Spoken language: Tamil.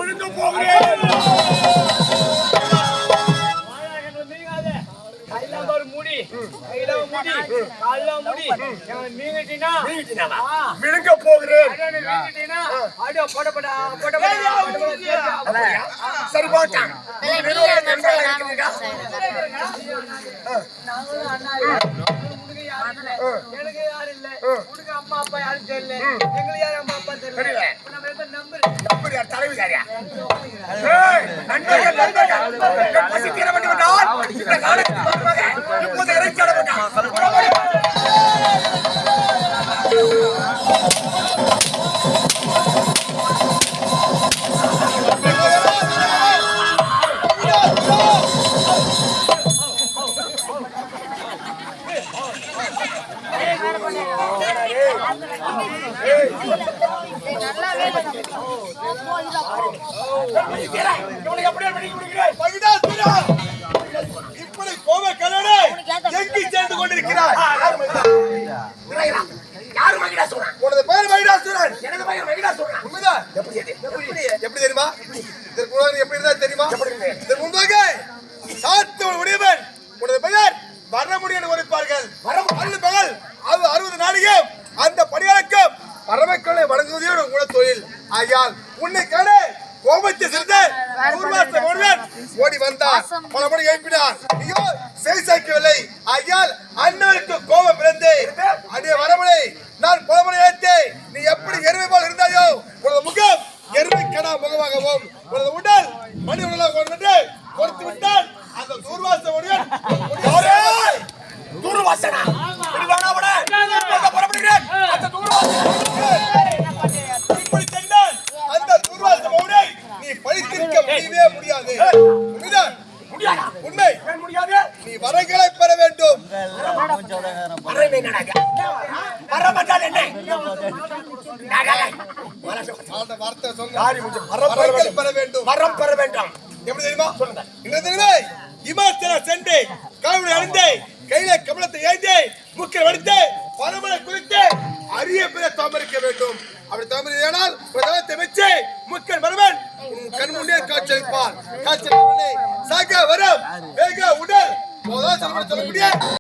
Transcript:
விழுந்து போகிறேன். விழுங்க போகிறேன். சரி போட்டான். எனக்கு யாரு இல்ல, உனக்கு அம்மா அப்பா யாரும் தெரியல, எங்களுக்கு யாரும் அம்மா அப்பா தெரியல. நம்ம எந்த நம்பர் தலைவிதாரியா நண்பர்கள் பசி தீர வேண்டும் என்றால் இந்த காலத்தில் இப்போது இறைச்சாட இப்படி கோப கலடை எங்கி சேர்ந்து கொண்டிருக்கிறார். யாரு மகிடாசுரன்? உனது பெயர் மகிடாசுரன். எனது பெயர் மகிடாசுரன். உண்மைதான். எப்படி தெரியுமா? இதற்கு முன்னாடி எப்படி இருந்தா தெரியுமா? இதற்கு முன்பாக சாத்தவன் உடையவன். உனது பெயர் வரமுடியன் உரைப்பார்கள். வரமுடியன் பெயர் 60 நாளையும் அந்த பணியாளருக்கும் பரமக்களை வழங்குவதே உங்களோட தொழில். ஆகையால் உன்னை காண கோபத்தை சிறந்த ஓடி வந்தார். பல மணி எழுப்பினார். ஐயோ செய்யவில்லை. ஆகையால் அண்ணனுக்கு கோபம் பிறந்து அடைய வரமலை நான் பல மணி எழுத்தேன். நீ எப்படி எருமை போல் இருந்தாயோ உனது முகம் எருமை கடா முகமாகவும் உனது உடல் மணி உடலாக கொடுத்து விட்டால் அந்த தூர்வாசனுடன் தூர்வாசனா நீ பழித்திருக்க முடியவே முடியாது. உண்மை நீ வரங்களை பெற வேண்டும். வரம் பெற வேண்டும். எப்படி தெரியுமா? இமாச்சல சென்று காவடி அணிந்து கையில கமலத்தை ஏந்தி முக்கிய வடித்து பரமனை குறித்து அரிய பிற தாமரிக்க வேண்டும். அப்படி தாமரியானால் பிரதமத்தை வச்சு முக்கிய பரமன் கண் முன்னே காட்சியளிப்பார். காட்சி சாக வரம் வேக உடல் சொல்லக்கூடிய